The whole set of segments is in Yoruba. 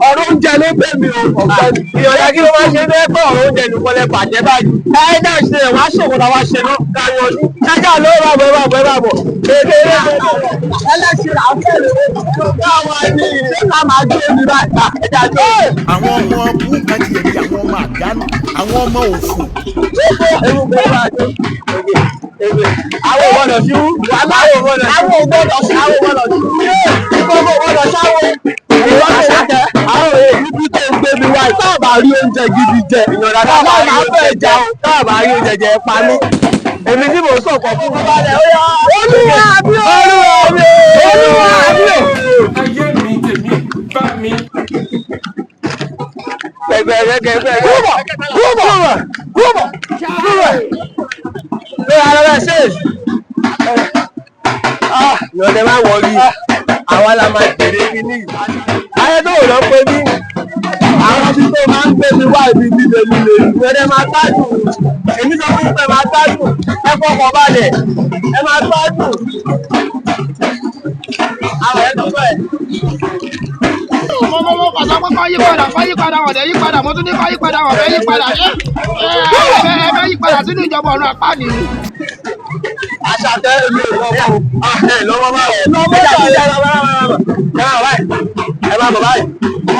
ọ̀rọ̀ oúnjẹ ló bẹ̀ mí o ọ̀gbẹ́ni. ìyọ̀dà kí ló máa ṣe bẹ́ẹ̀ pé ọ̀rọ̀ oúnjẹ nìkan lẹ bàjẹ́ báyìí. ẹ náà ṣe wá ṣòwò làwa ṣe náà káyọ̀ ọdún. ṣájà ló bá bọ̀. kékeré ẹlẹ́sìn àfẹ́lẹ́ káwọn ẹni ṣé ká máa gbé mi báyìí. ẹja tó. àwọn ọmọ búkà ti yẹ kí àwọn ọmọ àdánù àwọn ọmọ òfò. ewu bẹ́ẹ̀ máa jó. àwọn ògbọ́dọ̀ sí wú. àwọn ògbọ́dọ̀ sí àwọn èyí bí tó ń gbé mi wá táàbà rí oúnjẹ gidi jẹ ìyọ̀nà táàbà rí oúnjẹ jẹ táàbà rí oúnjẹ jẹ pa mí èmi tí mò ń sọ̀kọ̀ fún mi balẹ̀ ó yá olúwa mi ò olúwa mi ò. ayé mi tèmi bá mi. gbẹgbẹgbẹgbẹ kúbọ̀ ló yà lọ́wọ́ ṣe ìyọ̀nà máa wọ̀rí àwa la máa tẹ̀lé kí ní ayétòrò lọ pé ní àwọn tí tó máa ń gbé mi wá ibi líle ìrẹ́lẹ̀ máa gbádùn èmi sọ fún pé máa gbádùn ẹ fọkàn balẹ̀ ẹ máa gbádùn àwọn ẹ̀ tó bẹ̀. mo pàṣẹ pé kọ́ yípadà wọ̀dẹ̀ yípadà mo tún ní kọ́ yípadà wọ̀dẹ̀ yípadà ẹ fẹ́ yípadà sínú ìjọba ọ̀run àpá nìyí. Àṣàkẹ́ èmi ò lọ́wọ́ báyìí. ẹ máa bọ̀ báyìí.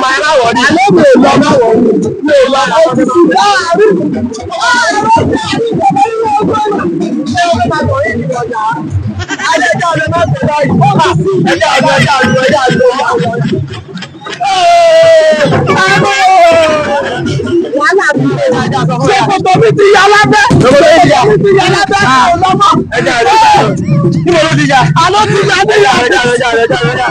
Máa ẹ má wọ̀ ni. Àlọ́ mi ò lọ má wọ̀ ni. Mi ò lọ àwọn ti fi dá àárín. Adéjọ́ ọ̀dọ́ máa ń ṣe báyìí. Ẹjọ́ ṣé kòtò mi ti yà lábẹ́? Kòtò mi ti yà lábẹ́ kò lọ́mọ. Kí ló ti yà? Àlọ́ ti yà ní yà.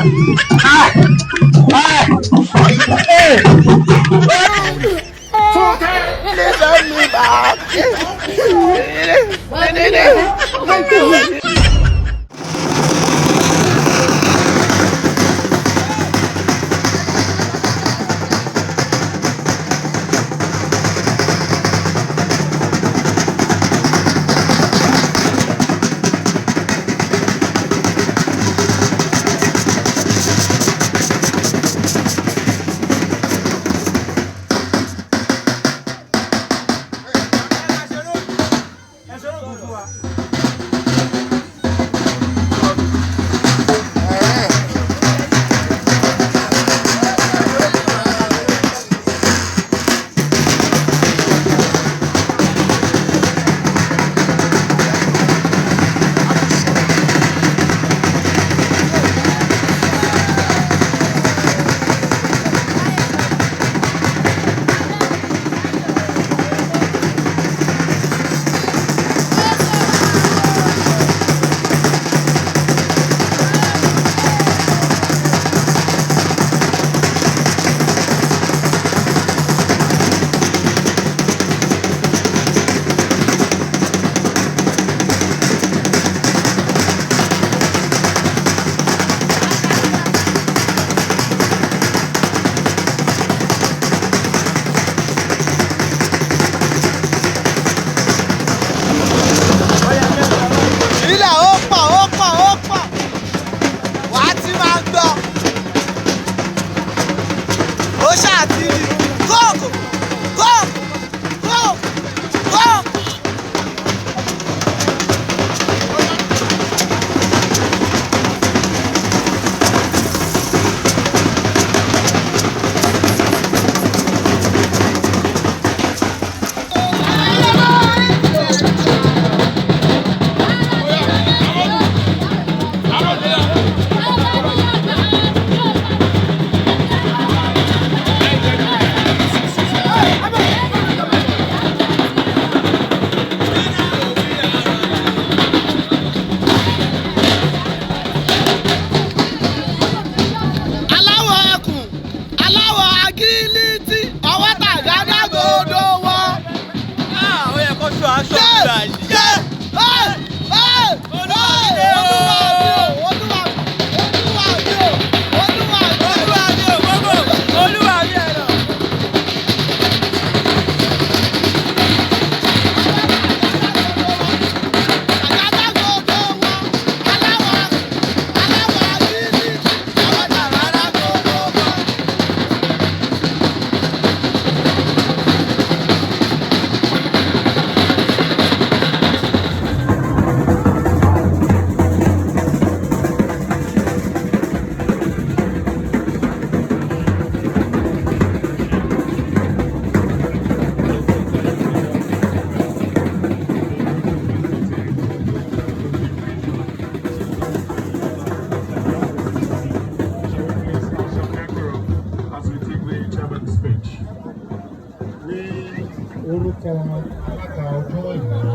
orúkọ alága ọjọ́ ìlú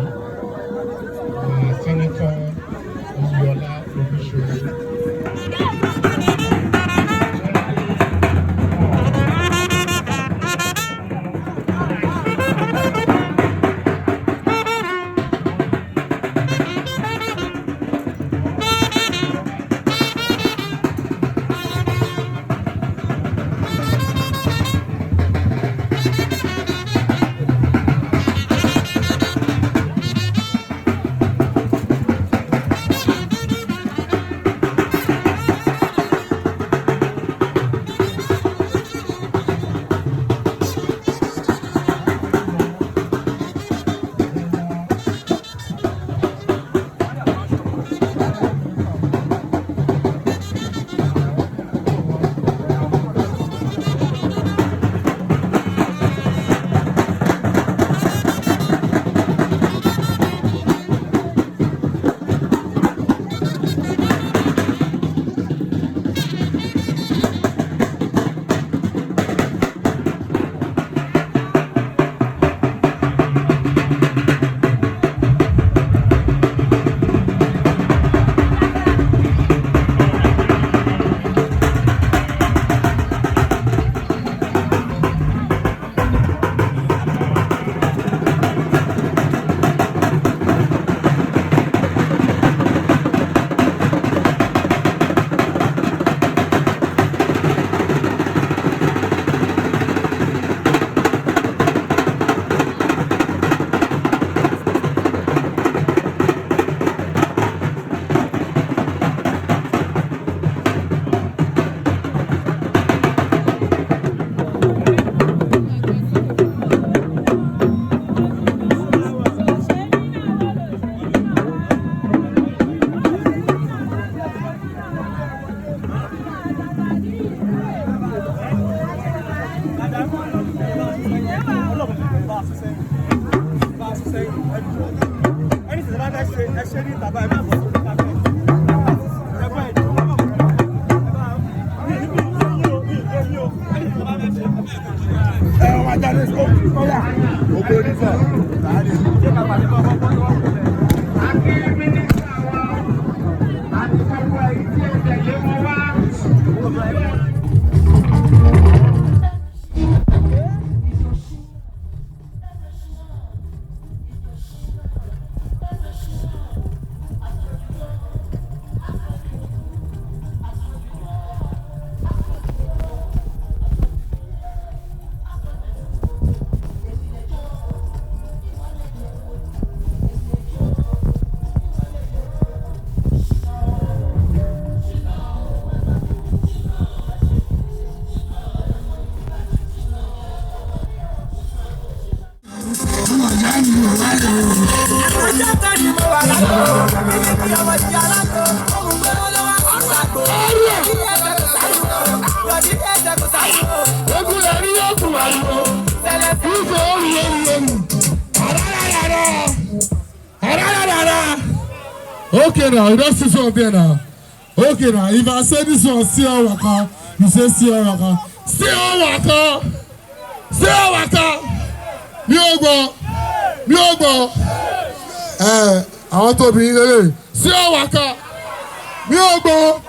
sẹ́nitọ́ Oyèọlá Olúṣọlá. Okay now, you don't see something there now. Okay now, if I say this one, see how waka, you say see how waka. See how waka. See how waka. Mi ò gbọ́. Àwọn tóbi lélẹ̀. See how waka. Mi ò gbọ́.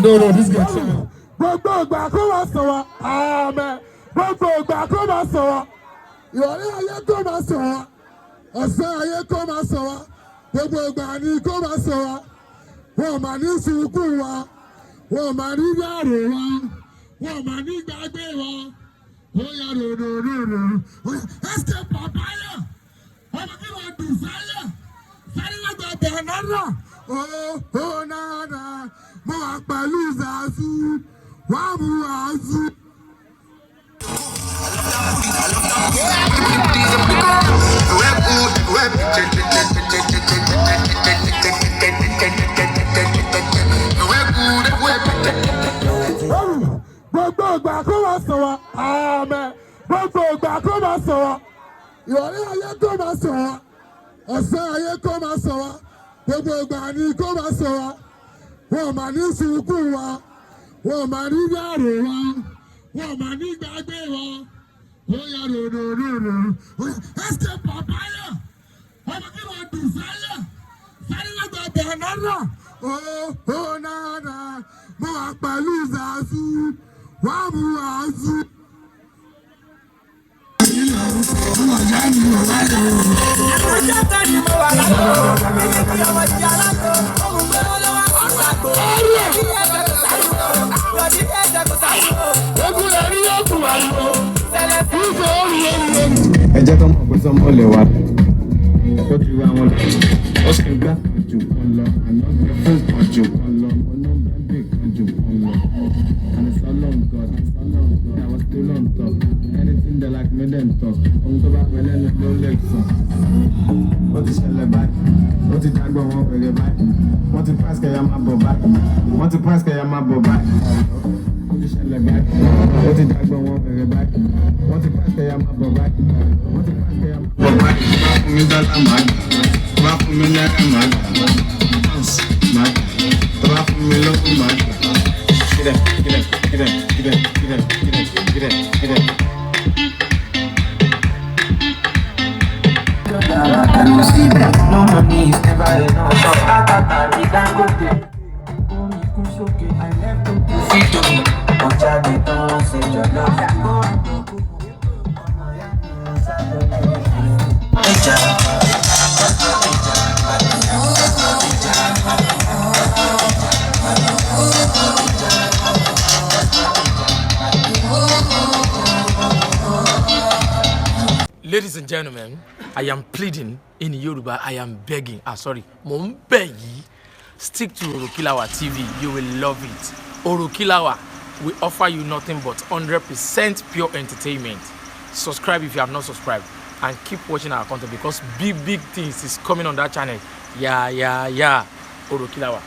No, this guy. Gbogbo ìgbà kó máa sọ̀rọ̀. Amen. Gbogbo ìgbà kó máa sọ̀rọ̀. Ìrọ̀lẹ́ ayé kó máa sọ̀rọ̀. Ọ̀sán ayé kó máa sọ̀rọ̀. Gbogbo ìgbà ni kó máa sọ̀rọ̀. Wọ́n máa ní sunkún wa. Wọ́n máa ní yàrá wa. Wọ́n máa ní gbàgbé wa. Ó yà ròròròrò. Ẹsẹ̀ pàpáyà. Ọmọ kí wọ́n dùn sáyà. Sáré wọ́n gba bànánà. Ó náà mo wà pẹ̀lú Zazu. Wọ́n mú Zazu. Gbogbo ìgbà kó máa sọ̀rọ̀. Amen. Gbogbo ìgbà kó máa sọ̀rọ̀. Ìrọ̀lẹ́ ayé kó máa sọ̀rọ̀. Ọ̀sán ayé kó máa sọ̀rọ̀. Gbogbo ìgbà ni kó máa sọ̀rọ̀. Wọ́n máa ní sunkún wa. Wọ́n máa ní yàrá wa. Wọ́n máa ní gbàgbé wa. Ó Oya ro. Escape papaya. Ọmọ kí wọ́n dùn sáyà. Sáré lọ́gbà banana. Oh nana. Mo wà pẹ̀lú Zazu. Wàá mú Zazu. Ẹ jẹ́ kọ́ mọ̀ pé sọ́mọ́ lè wá ó ti wá wọn ó sì gbá kan jù kan lọ àná gbé fún kan jù kan lọ mo ná bẹ́ẹ̀ kan jù kan lọ and it's all on God I was still on top anything they like made them talk ohun tó bá pẹ́ lẹ́nu ló lè sàn ó ti ṣẹlẹ̀ báyìí ó ti dágbọ́ wọn pẹ̀lẹ́ báyìí wọ́n ti pass kẹ́yà máa bọ̀ báyìí wọ́n ti pass kẹ́yà máa bọ̀ báyìí ó ti ṣẹlẹ̀ báyìí ó ti dágbọ́ wọn pẹ̀lẹ́ báyìí wọ́n ti pass kẹ́yà máa bọ̀ báyìí wọ́n ti pass kẹ́yà máa bọ̀ báyìí bá fún mi dọ́là máa gbà bá fún mi náírà máa gbà máa gbà tó bá fún mi lówó máa gbà kílẹ̀. No money is never enough. So I can't go there. I left to feed you. On Johnny, don't say your love. Ladies and gentlemen, I am pleading in Yoruba. I am begging. Mo ń bẹ̀ yín. Stick to Orokilawa TV. You will love it. Orokilawa will offer you nothing but 100% pure entertainment. Subscribe if you have not subscribed, and keep watching our content because big things is coming on that channel. Yeah. Orokilawa.